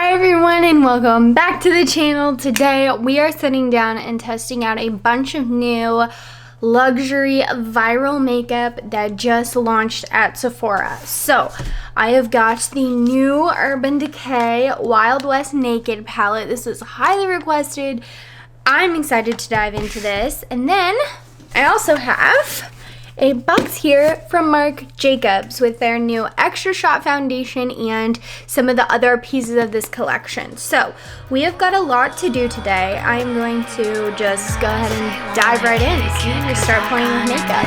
Hi everyone and welcome back to the channel. Today we are sitting down and testing out a bunch of new luxury viral makeup that just launched at Sephora. So I have got the new Urban Decay Wild West Naked palette. This was highly requested. I'm excited to dive into this. And then I also have a box here from Marc Jacobs with their new Extra Shot foundation and some of the other pieces of this collection. So we have got a lot to do today. I'm going to just go ahead and dive right in. So we start playing with makeup.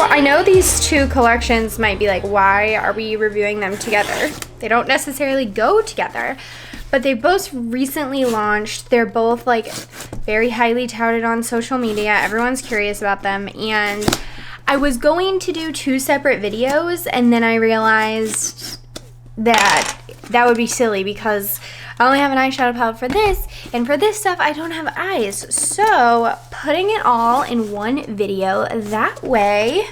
I know these two collections might be like, why are we reviewing them together? They don't necessarily go together, but they both recently launched. They're both like very highly touted on social media. Everyone's curious about them, and I was going to do two separate videos, and then I realized that that would be silly because I only have an eyeshadow palette for this, and for this stuff I don't have eyes. So putting it all in one video, that way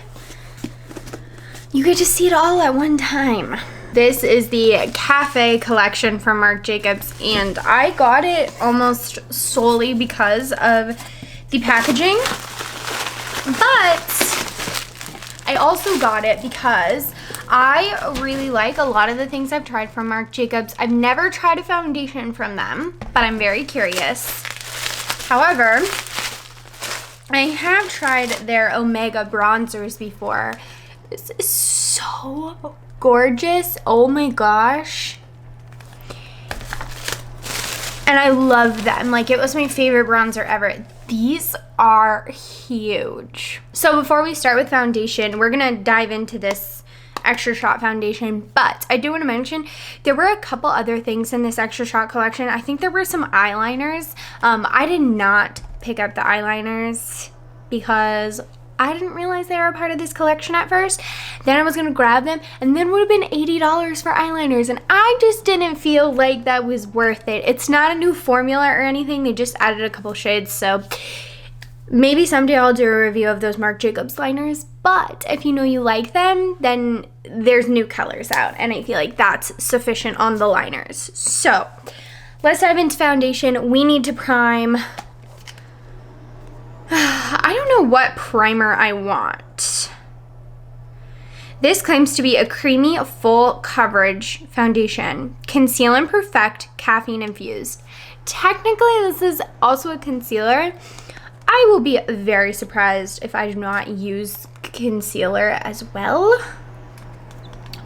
you get to see it all at one time. This is the Cafe collection from Marc Jacobs, and I got it almost solely because of the packaging, but I also got it because I really like a lot of the things I've tried from Marc Jacobs. I've never tried a foundation from them, but I'm very curious. However, I have tried their Omega bronzers before. This is so gorgeous. Oh my gosh. And I love them. Like, it was my favorite bronzer ever. These are huge. So before we start with foundation, we're gonna dive into this Extra Shot foundation, but I do want to mention there were a couple other things in this Extra Shot collection. I think there were some eyeliners. I did not pick up the eyeliners because I didn't realize they were a part of this collection at first. Then I was gonna grab them, and then would have been $80 for eyeliners, and I just didn't feel like that was worth it. It's not a new formula or anything. They just added a couple shades, so maybe someday I'll do a review of those Marc Jacobs liners. But if you know you like them, then there's new colors out, and I feel like that's sufficient on the liners. So let's dive into foundation. We need to prime. I don't know what primer I want. This claims to be a creamy, full coverage foundation. Conceal and perfect, caffeine infused. Technically, this is also a concealer. I will be very surprised if I do not use concealer as well,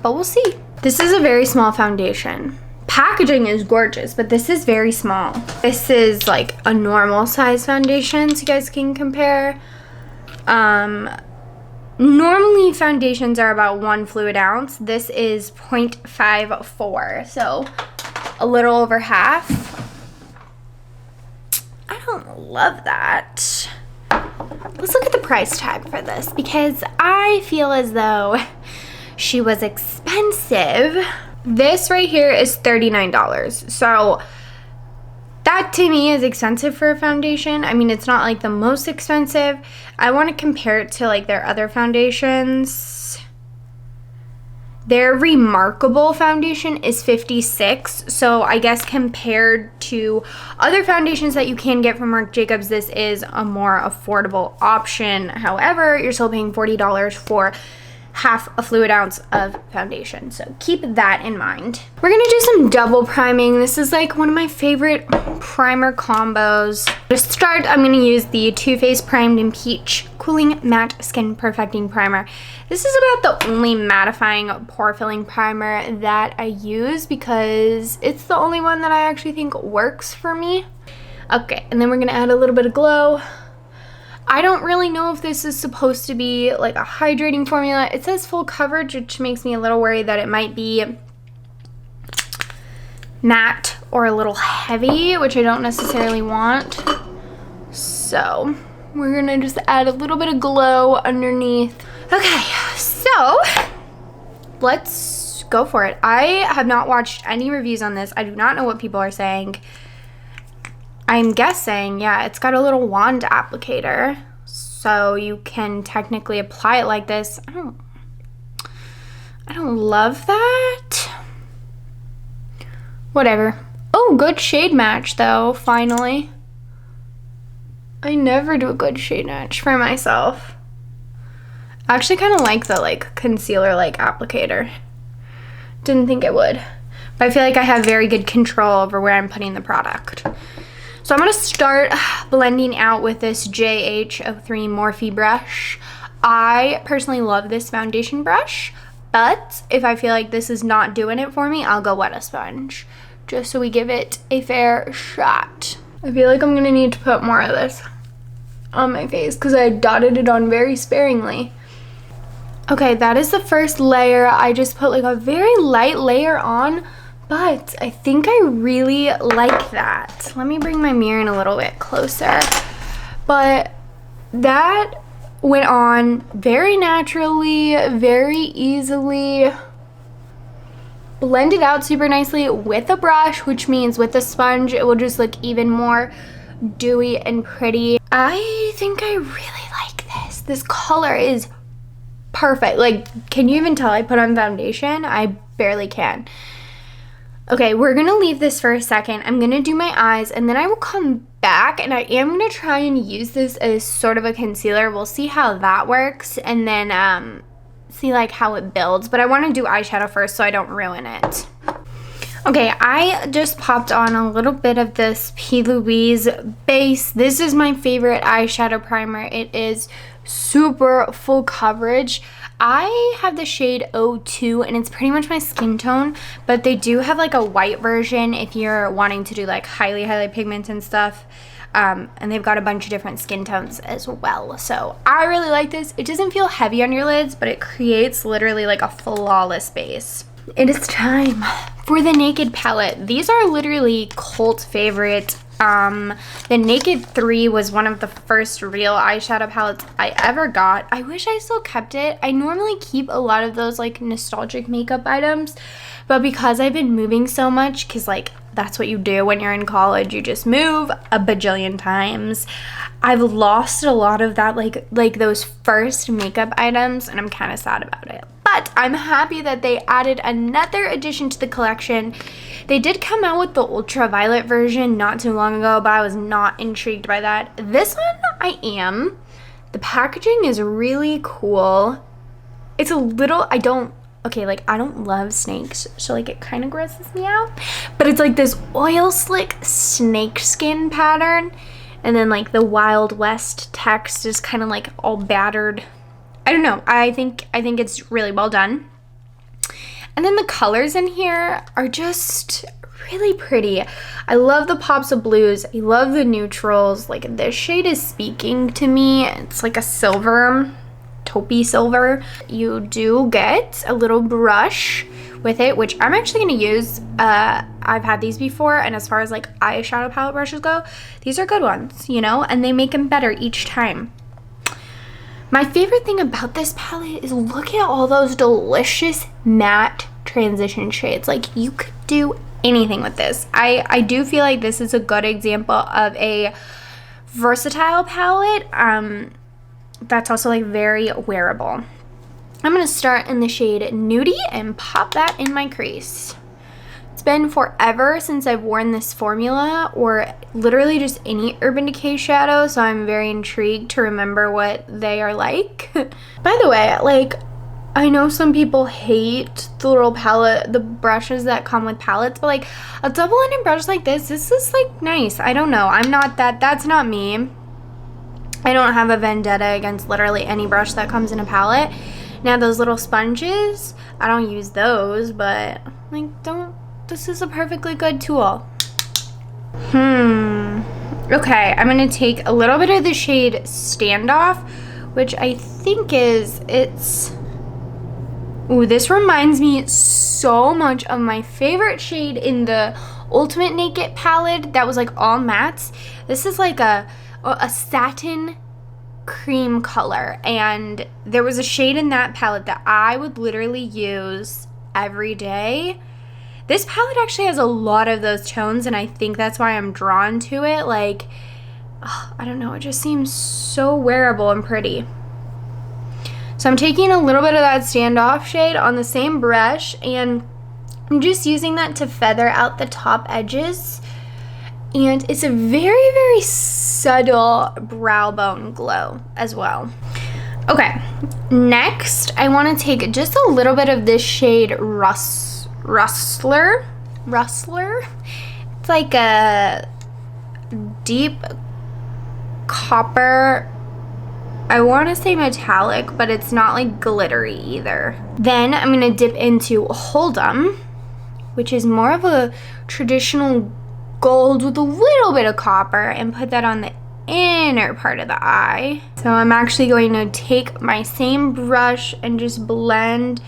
but we'll see. This is a very small foundation. Packaging is gorgeous, but this is very small. This is like a normal size foundation, so you guys can compare. Normally foundations are about 1 fluid ounce. This is 0.54, so a little over half. I don't love that. Let's look at the price tag for this because I feel as though she was expensive. This right here is $39. So that to me is expensive for a foundation. I mean, it's not like the most expensive. I want to compare it to like their other foundations. Their Remarkable foundation is $56. So I guess compared to other foundations that you can get from Marc Jacobs, this is a more affordable option. However, you're still paying $40 for half a fluid ounce of foundation, so keep that in mind. We're gonna do some double priming. This is like one of my favorite primer combos. To start, I'm gonna use the Too Faced Primed in Peach Cooling Matte Skin Perfecting Primer. This is about the only mattifying pore filling primer that I use because it's the only one that I actually think works for me. Okay, and then we're gonna add a little bit of glow. I don't really know if this is supposed to be like a hydrating formula. It says full coverage, which makes me a little worried that it might be matte or a little heavy, which I don't necessarily want. So we're gonna just add a little bit of glow underneath. Okay, so let's go for it. I have not watched any reviews on this. I do not know what people are saying. I'm guessing, yeah, it's got a little wand applicator. so you can technically apply it like this. I don't love that. Whatever. Oh, good shade match though, finally. I never do a good shade match for myself. I actually kind of like the like concealer like applicator. Didn't think it would. But I feel like I have very good control over where I'm putting the product. So I'm going to start blending out with this JH03 Morphe brush. I personally love this foundation brush, but if I feel like this is not doing it for me, I'll go wet a sponge, just so we give it a fair shot. I feel like I'm going to need to put more of this on my face because I dotted it on very sparingly. Okay, that is the first layer. I just put like a very light layer on, but I think I really like that. Let me bring my mirror in a little bit closer. But that went on very naturally, very easily. Blended out super nicely with a brush, which means with a sponge, it will just look even more dewy and pretty. I think I really like this. This color is perfect. Like, can you even tell I put on foundation? I barely can. Okay, we're gonna leave this for a second. I'm gonna do my eyes and then I will come back and I am gonna try and use this as sort of a concealer. We'll see how that works and then see like how it builds. But I wanna do eyeshadow first so I don't ruin it. Okay, I just popped on a little bit of this P. Louise base. This is my favorite eyeshadow primer. It is super full coverage. I have the shade 02 and it's pretty much my skin tone, but they do have like a white version if you're wanting to do like highly pigment and stuff. And they've got a bunch of different skin tones as well. So I really like this. It doesn't feel heavy on your lids, but it creates literally like a flawless base. It is time for the Naked palette. These are literally cult favorite. The Naked 3 was one of the first real eyeshadow palettes I ever got. I wish I still kept it. I normally keep a lot of those like nostalgic makeup items, but because I've been moving so much, because like that's what you do when you're in college, you just move a bajillion times. I've lost a lot of that like those first makeup items and I'm kind of sad about it. But I'm happy that they added another addition to the collection. They did come out with the ultraviolet version not too long ago, but I was not intrigued by that. This one, I am. The packaging is really cool. It's a little, I don't love snakes, so like it kind of grosses me out. But it's like this oil slick snake skin pattern. And then like the Wild West text is kind of like all battered. I don't know. I think it's really well done. And then the colors in here are just really pretty. I love the pops of blues. I love the neutrals. Like this shade is speaking to me. It's like a silver, taupey silver. You do get a little brush with it, which I'm actually going to use. I've had these before, and as far as like eyeshadow palette brushes go, these are good ones, you know, and they make them better each time. My favorite thing about this palette is look at all those delicious matte transition shades. Like you could do anything with this. I do feel like this is a good example of a versatile palette that's also like very wearable. I'm going to start in the shade Nudie and pop that in my crease. It's been forever since I've worn this formula or literally just any Urban Decay shadow, so I'm very intrigued to remember what they are like. By the way, like, I know some people hate the little palette, the brushes that come with palettes, but like a double-ended brush like this is like nice. I don't know. I'm not that's not me. I don't have a vendetta against literally any brush that comes in a palette. Now those little sponges, I don't use those, but like this is a perfectly good tool. Okay, I'm gonna take a little bit of the shade Standoff, which I think this reminds me so much of my favorite shade in the Ultimate Naked palette that was like all mattes. This is like a satin cream color, and there was a shade in that palette that I would literally use every day. This palette actually has a lot of those tones, and I think that's why I'm drawn to it. Like, I don't know, it just seems so wearable and pretty. So I'm taking a little bit of that standoff shade on the same brush, and I'm just using that to feather out the top edges. And it's a very, very subtle brow bone glow as well. Okay, next I want to take just a little bit of this shade Rustler. It's like a deep copper, I want to say metallic, but it's not like glittery either. Then I'm going to dip into Hold'em, which is more of a traditional gold with a little bit of copper, and put that on the inner part of the eye. So I'm actually going to take my same brush and just blend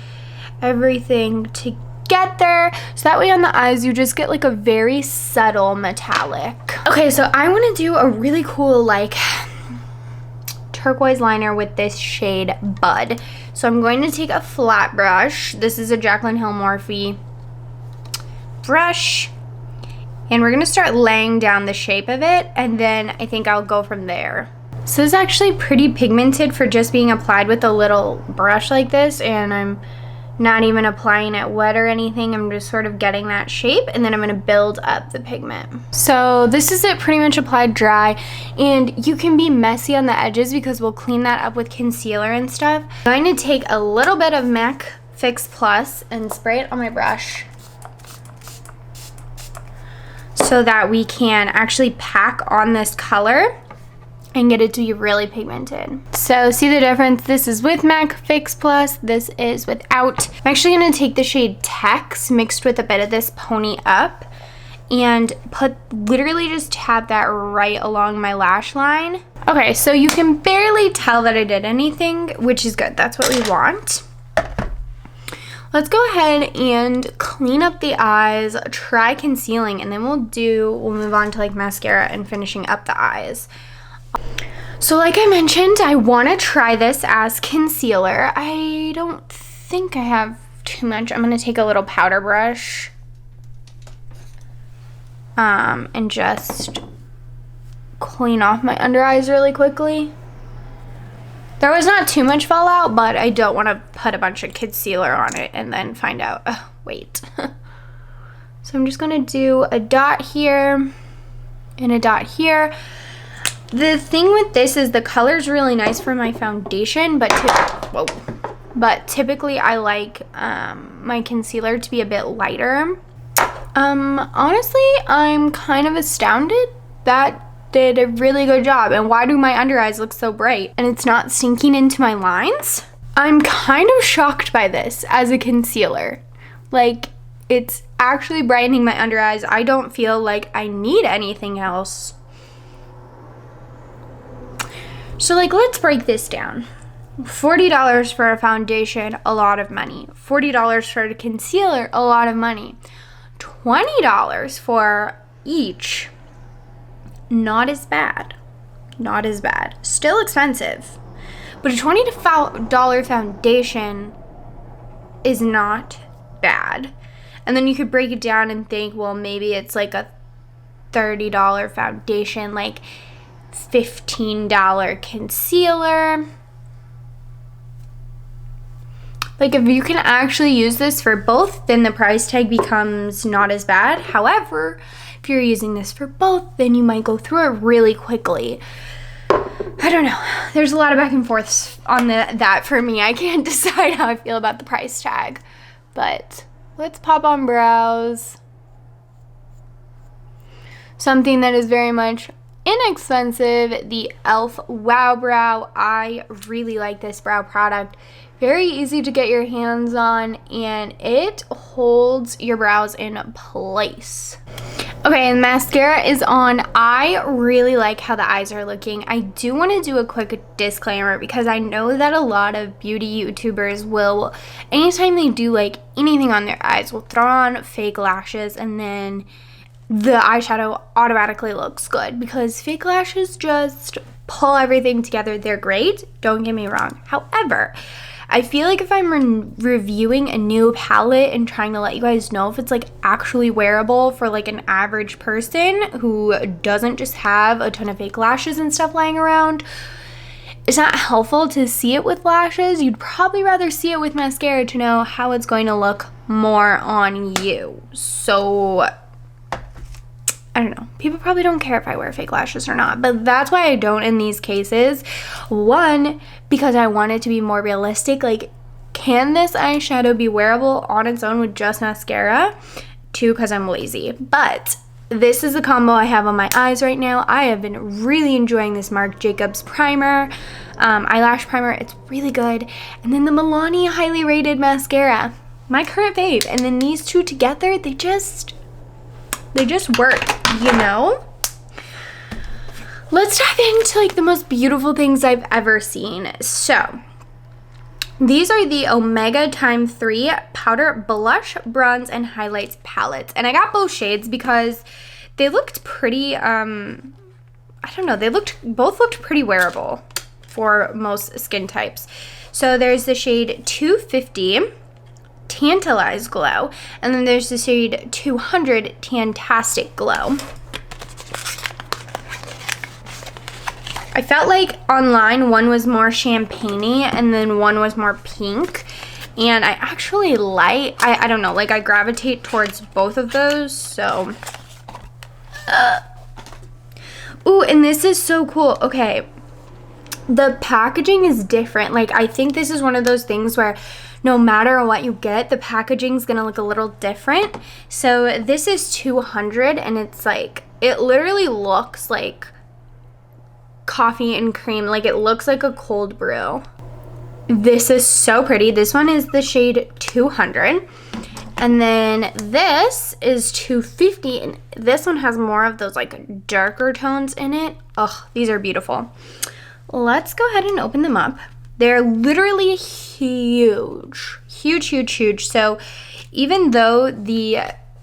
everything together, so that way on the eyes you just get like a very subtle metallic. Okay, so I want to do a really cool like turquoise liner with this shade Bud. So I'm going to take a flat brush. This is a Jaclyn Hill Morphe brush, and we're going to start laying down the shape of it, and then I think I'll go from there. So this is actually pretty pigmented for just being applied with a little brush like this, and I'm not even applying it wet or anything. I'm just sort of getting that shape, and then I'm going to build up the pigment. So this is it pretty much applied dry, and you can be messy on the edges because we'll clean that up with concealer and stuff. I'm going to take a little bit of MAC Fix Plus and spray it on my brush so that we can actually pack on this color and get it to be really pigmented. So see the difference? This is with MAC Fix Plus, this is without. I'm actually gonna take the shade Tex mixed with a bit of this Pony Up and literally just tap that right along my lash line. Okay, so you can barely tell that I did anything, which is good, that's what we want. Let's go ahead and clean up the eyes, try concealing, and then we'll move on to like mascara and finishing up the eyes. So like I mentioned, I want to try this as concealer. I don't think I have too much. I'm going to take a little powder brush and just clean off my under eyes really quickly. There was not too much fallout, but I don't want to put a bunch of concealer on it and then find out, oh, wait. So I'm just going to do a dot here and a dot here. The thing with this is the color is really nice for my foundation, but typically I like my concealer to be a bit lighter. Honestly, I'm kind of astounded that did a really good job. And why do my under eyes look so bright and it's not sinking into my lines? I'm kind of shocked by this as a concealer. Like, it's actually brightening my under eyes. I don't feel like I need anything else. So like, let's break this down. $40 for a foundation, a lot of money. $40 for a concealer, a lot of money. $20 for each, not as bad. Not as bad. Still expensive. But a $20 foundation is not bad. And then you could break it down and think, well, maybe it's like a $30 foundation, like $15 concealer. Like, if you can actually use this for both, then the price tag becomes not as bad. However, if you're using this for both, then you might go through it really quickly. I don't know. There's a lot of back and forths on that for me. I can't decide how I feel about the price tag. But let's pop on brows. Something that is very much inexpensive, the e.l.f. Wow Brow. I really like this brow product. Very easy to get your hands on, and it holds your brows in place. Okay, and mascara is on. I really like how the eyes are looking. I do want to do a quick disclaimer because I know that a lot of beauty YouTubers will, anytime they do like anything on their eyes, will throw on fake lashes and then the eyeshadow automatically looks good because fake lashes just pull everything together. They're great, don't get me wrong. However, I feel like if I'm reviewing a new palette and trying to let you guys know if it's like actually wearable for like an average person who doesn't just have a ton of fake lashes and stuff lying around, it's not helpful to see it with lashes. You'd probably rather see it with mascara to know how it's going to look more on you. So I don't know. People probably don't care if I wear fake lashes or not, but that's why I don't in these cases. One, because I want it to be more realistic. Like, can this eyeshadow be wearable on its own with just mascara? Two, because I'm lazy. But this is the combo I have on my eyes right now. I have been really enjoying this Marc Jacobs primer, eyelash primer. It's really good. And then the Milani highly rated mascara, my current fave. And then these two together, they just work, you know? Let's dive into like the most beautiful things I've ever seen. So these are the Omega Time 3 Powder Blush, Bronze, and Highlights palettes. And I got both shades because they looked pretty, I don't know, both looked pretty wearable for most skin types. So there's the shade 250, Tantalize Glow, and then there's the shade 200, Tantastic Glow. I felt like online one was more champagne-y and then one was more pink, and I actually like, I don't know, like I gravitate towards both of those. So ooh, and this is so cool. Okay, the packaging is different. Like, I think this is one of those things where no matter what you get, the packaging is gonna look a little different. So this is 200, and it's like, it literally looks like coffee and cream. Like, it looks like a cold brew. This is so pretty. This one is the shade 200, and then this is 250, and this one has more of those like darker tones in it. Oh, these are beautiful. Let's go ahead and open them up. They're literally huge, huge, huge, huge. So even though the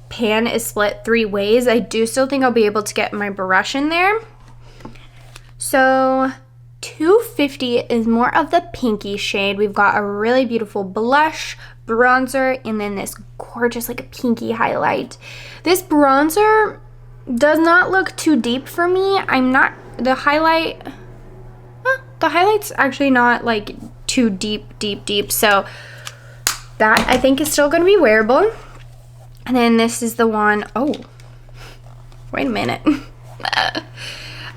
pan is split 3 ways, I do still think I'll be able to get my brush in there. So 250 is more of the pinky shade. We've got a really beautiful blush, bronzer, and then this gorgeous like a pinky highlight. This bronzer does not look too deep for me. The highlight's actually not like too deep. So that I think is still gonna be wearable. And then this is the one, oh, wait a minute.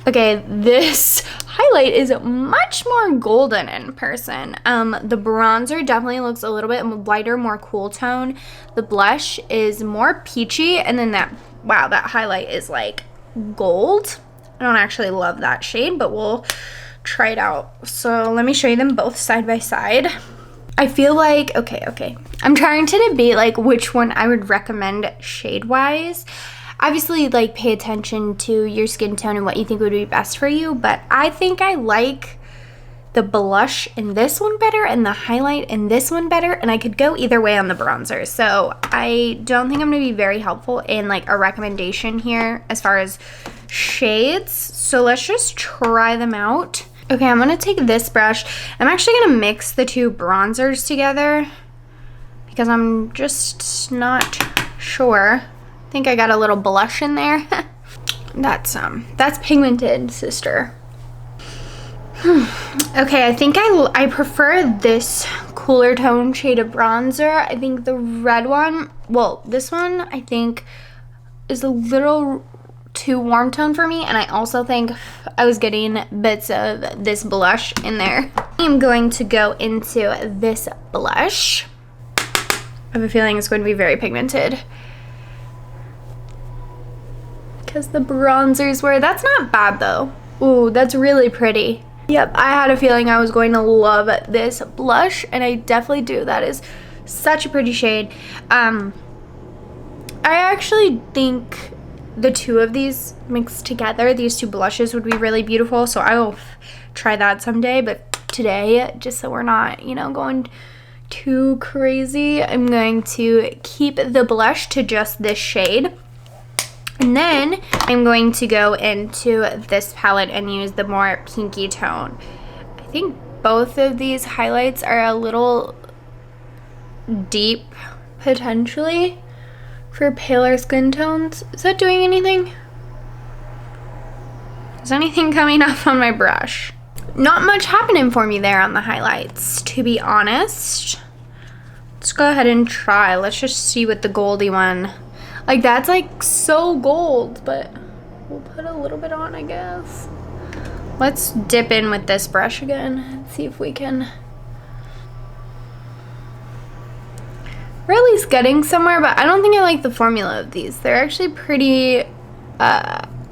Okay, this highlight is much more golden in person. The bronzer definitely looks a little bit lighter, more cool tone. The blush is more peachy, and then that highlight is like gold. I don't actually love that shade, but we'll try it out. So let me show you them both side by side. I feel like, okay. I'm trying to debate like which one I would recommend shade wise. Obviously, like, pay attention to your skin tone and what you think would be best for you, but I think I like the blush in this one better and the highlight in this one better, and I could go either way on the bronzer. So I don't think I'm gonna be very helpful in like a recommendation here as far as shades. So let's just try them out. Okay, I'm gonna take this brush. I'm actually gonna mix the two bronzers together because I'm just not sure. I think I got a little blush in there. That's pigmented, sister. Okay, I think I prefer this cooler tone shade of bronzer. I think the red one, well, this one I think is a little too warm tone for me, and I also think I was getting bits of this blush in there. I'm going to go into this blush. I have a feeling it's going to be very pigmented because the bronzers were, that's not bad though. Ooh, that's really pretty. Yep, I had a feeling I was going to love this blush, and I definitely do. That is such a pretty shade. I actually think the two of these mixed together, these two blushes, would be really beautiful, so I will try that someday. But today, just so we're not, you know, going too crazy, I'm going to keep the blush to just this shade. And then I'm going to go into this palette and use the more pinky tone. I think both of these highlights are a little deep, potentially, for paler skin tones. Is that doing anything? Is anything coming up on my brush? Not much happening for me there on the highlights, to be honest. Let's go ahead and try. Let's just see what the goldy one, like that's like so gold, but we'll put a little bit on, I guess. Let's dip in with this brush again and see if we can. We're at least getting somewhere, but I don't think I like the formula of these. They're actually pretty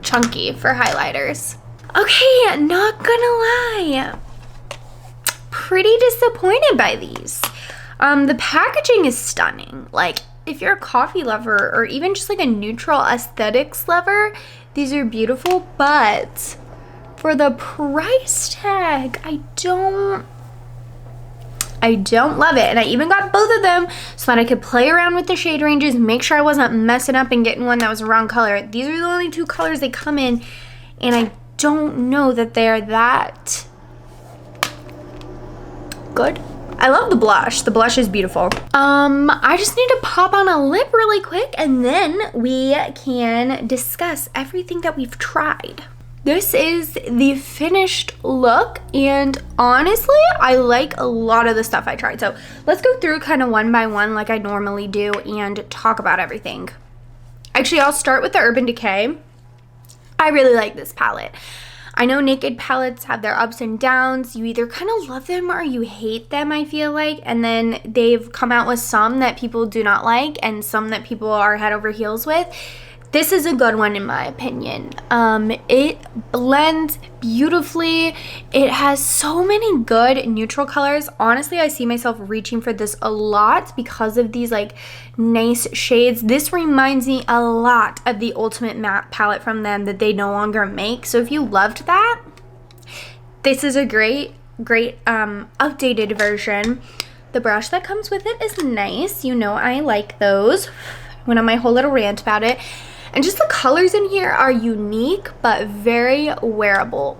chunky for highlighters. Okay, not gonna lie. Pretty disappointed by these. The packaging is stunning. Like, if you're a coffee lover or even just like a neutral aesthetics lover, these are beautiful, but for the price tag, I don't love it. And I even got both of them so that I could play around with the shade ranges, make sure I wasn't messing up and getting one that was the wrong color. These are the only two colors they come in, and I don't know that they're that good. I love the blush. The blush is beautiful. I just need to pop on a lip really quick, and then we can discuss everything that we've tried. This is the finished look, and honestly, I like a lot of the stuff I tried. So let's go through kind of one by one like I normally do and talk about everything. Actually, I'll start with the Urban Decay. I really like this palette. I know Naked palettes have their ups and downs. You either kind of love them or you hate them, I feel like. And then they've come out with some that people do not like and some that people are head over heels with. This is a good one in my opinion. It blends beautifully. It has so many good neutral colors. Honestly, I see myself reaching for this a lot because of these like nice shades. This reminds me a lot of the Ultimate Matte palette from them that they no longer make. So if you loved that, this is a great updated version. The brush that comes with it is nice. You know I like those. Went on my whole little rant about it. And just the colors in here are unique, but very wearable.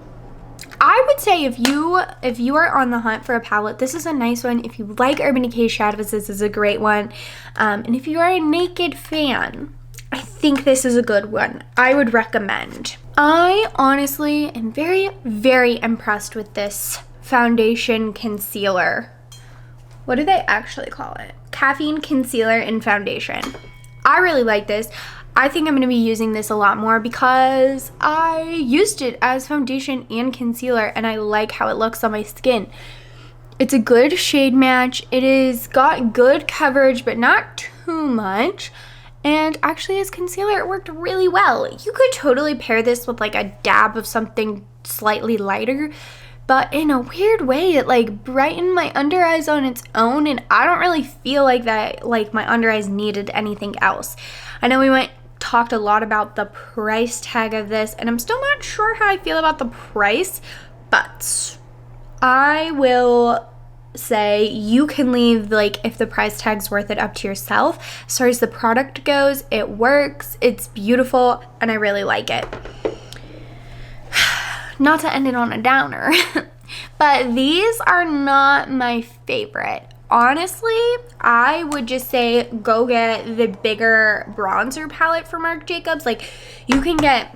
I would say if you are on the hunt for a palette, this is a nice one. If you like Urban Decay shadows, this is a great one. And if you are a Naked fan, I think this is a good one. I would recommend. I honestly am very, very impressed with this foundation concealer. What do they actually call it? Caffeine concealer in foundation. I really like this. I think I'm going to be using this a lot more because I used it as foundation and concealer and I like how it looks on my skin. It's a good shade match. It is got good coverage but not too much. And actually as concealer it worked really well. You could totally pair this with like a dab of something slightly lighter, but in a weird way it like brightened my under eyes on its own, and I don't really feel like that, like my under eyes needed anything else. I know we talked a lot about the price tag of this, and I'm still not sure how I feel about the price, but I will say you can leave, like, if the price tag's worth it, up to yourself. As far as the product goes, it works, it's beautiful, and I really like it. Not to end it on a downer, but these are not my favorite. Honestly, I would just say go get the bigger bronzer palette for Marc Jacobs. Like, you can get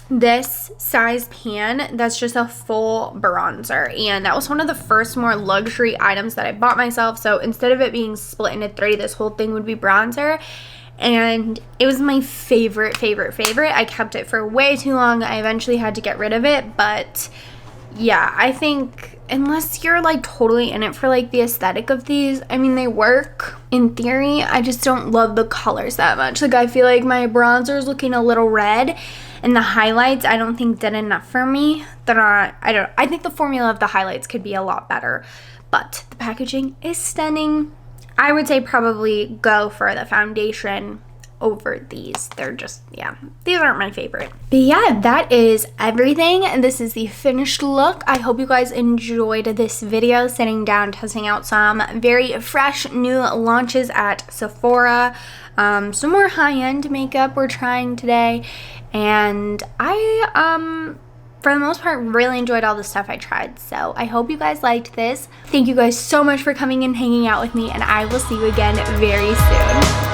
this size pan that's just a full bronzer, and that was one of the first more luxury items that I bought myself. So instead of it being split into three, this whole thing would be bronzer, and it was my favorite. I kept it for way too long. I eventually had to get rid of it, but yeah, I think unless you're like totally in it for like the aesthetic of these, I mean, they work in theory. I just don't love the colors that much. Like, I feel like my bronzer is looking a little red, and the highlights I don't think did enough for me. I think the formula of the highlights could be a lot better, but the packaging is stunning. I would say probably go for the foundation over these. They're just, yeah, these aren't my favorite. But yeah, that is everything. This is the finished look. I hope you guys enjoyed this video, sitting down, testing out some very fresh new launches at Sephora. Some more high-end makeup we're trying today, and for the most part, really enjoyed all the stuff I tried. So I hope you guys liked this. Thank you guys so much for coming and hanging out with me, and I will see you again very soon.